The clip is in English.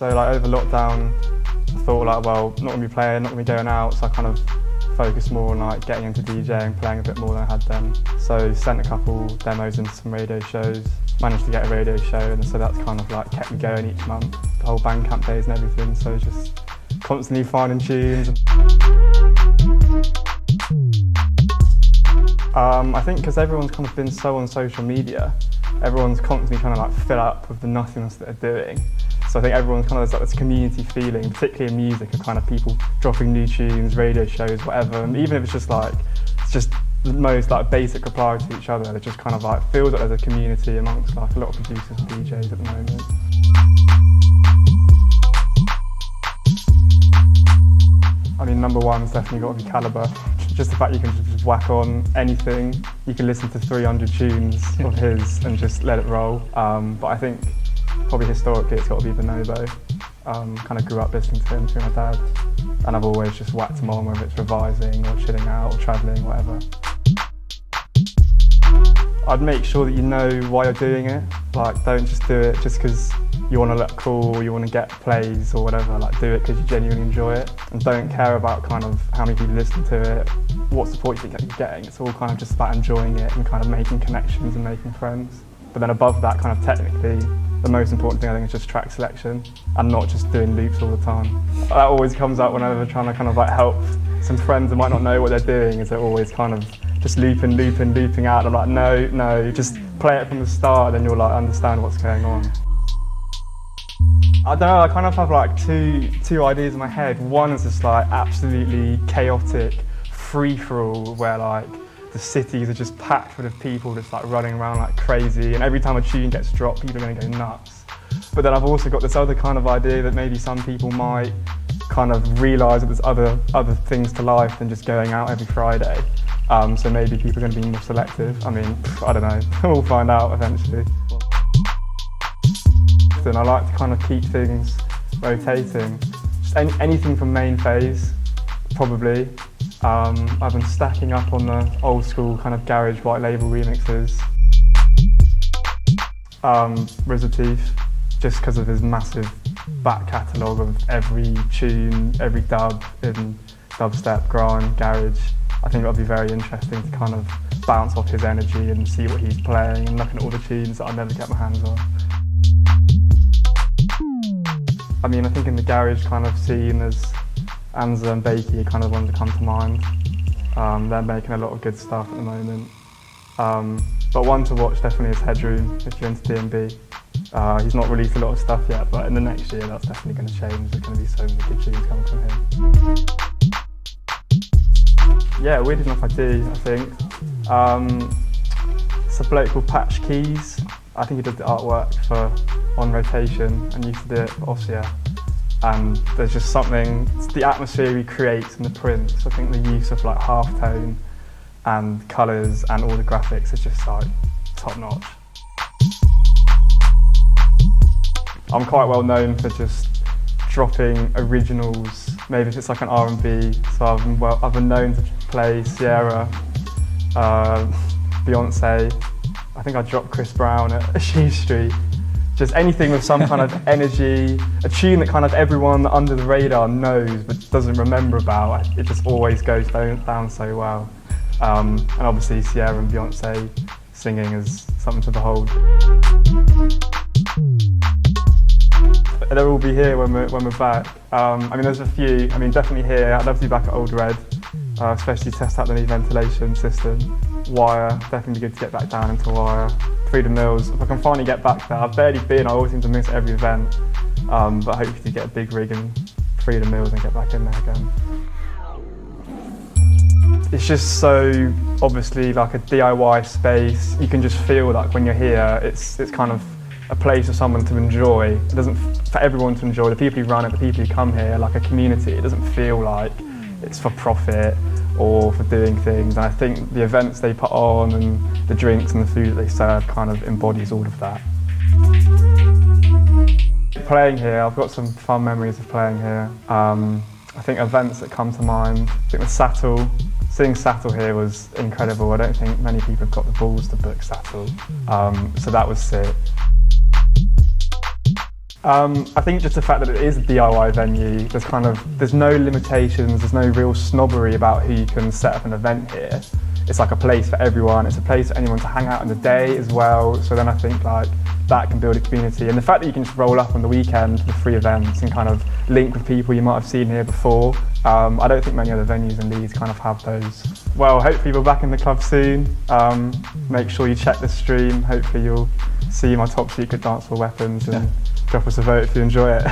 So like over lockdown, I thought like, well, not gonna be playing, not gonna be going out, so I kind of focused more on like getting into DJing, playing a bit more than I had then. So sent a couple demos into some radio shows, managed to get a radio show, and so that's kind of like kept me going each month, the whole Bandcamp days and everything, so just constantly finding tunes. I think because everyone's kind of been so on social media, everyone's constantly trying to like fill up with the nothingness that they're doing. So I think everyone's kind of, there's like this community feeling, particularly in music, of kind of people dropping new tunes, radio shows, whatever. And even if it's just like, it's just the most like basic reply to each other, it just kind of like feels like there's a community amongst like a lot of producers and DJs at the moment. I mean, number one's definitely got to be calibre. Just the fact you can just whack on anything. You can listen to 300 tunes of his and just let it roll. But I think probably historically it's got to be Bonobo. Kind of grew up listening to him through my dad, and I've always just whacked him on, whether it's revising or chilling out or travelling, whatever. I'd make sure that you know why you're doing it. Like, don't just do it just because you want to look cool or you want to get plays or whatever. Like, do it because you genuinely enjoy it, and don't care about kind of how many people listen to it, what support you think that you're getting. It's all kind of just about enjoying it and kind of making connections and making friends. But then above that, kind of technically, the most important thing I think is just track selection and not just doing loops all the time. That always comes up whenever trying to kind of like help some friends that might not know what they're doing, is they're always kind of just looping out. I'm like, no, just play it from the start, then you'll like understand what's going on. I don't know, I kind of have like two ideas in my head. One is just like absolutely chaotic free-for-all where like the cities are just packed full of people just like running around like crazy, and every time a tune gets dropped, people are going to go nuts. But then I've also got this other kind of idea that maybe some people might kind of realise that there's other things to life than just going out every Friday. So maybe people are going to be more selective. I mean, I don't know, we'll find out eventually. And I like to kind of keep things rotating. Just anything from main phase, probably. I've been stacking up on the old school kind of garage white label remixes. Resurgence, just because of his massive back catalogue of every tune, every dub in dubstep, grime, garage. I think that'll be very interesting to kind of bounce off his energy and see what he's playing and looking at all the tunes that I'll never get my hands on. I mean, I think in the garage kind of scene, there's Anza and Bakey are kind of the ones that come to mind. They're making a lot of good stuff at the moment. But one to watch definitely is Headroom, if you're into D&B. He's not released a lot of stuff yet, but in the next year that's definitely going to change. There's going to be so many good tunes coming from him. Yeah, weird enough I do, I think. It's a bloke called Patch Keys. I think he did the artwork for On Rotation and used to do it for Ossia. And there's just something, it's the atmosphere he creates in the prints. I think the use of like halftone and colours and all the graphics is just like top notch. I'm quite well known for just dropping originals, maybe if it's like an R&B, so I've been known to play Sierra, Beyonce. I think I dropped Chris Brown at Sheaf Street. Just anything with some kind of energy, a tune that kind of everyone under the radar knows but doesn't remember about. It just always goes down so well. And obviously Sierra and Beyonce singing is something to behold. They'll all be here when we're back. I mean, there's a few. I mean, definitely here. I'd love to be back at Old Red, especially test out the new ventilation system. Wire, definitely good to get back down into Wire. Freedom Mills, if I can finally get back there. I've barely been, I always seem to miss every event. But hopefully to get a big rig in Freedom Mills and get back in there again. It's just so obviously like a DIY space. You can just feel like when you're here, it's kind of a place for someone to enjoy. It doesn't, for everyone to enjoy, the people who run it, the people who come here, like a community. It doesn't feel like it's for profit or for doing things. And I think the events they put on and the drinks and the food that they serve kind of embodies all of that. Playing here, I've got some fun memories of playing here. I think events that come to mind, I think with Sattel, seeing Sattel here was incredible. I don't think many people have got the balls to book Sattel, so that was sick. I think just the fact that it is a DIY venue, there's no limitations, there's no real snobbery about who you can set up an event here. It's like a place for everyone, it's a place for anyone to hang out in the day as well, so then I think like that can build a community. And the fact that you can just roll up on the weekend with free events and kind of link with people you might have seen here before, I don't think many other venues in Leeds kind of have those. Well, hopefully we're back in the club soon. Make sure you check the stream, hopefully you'll see my top secret dancehall weapons and drop us a vote if you enjoy it.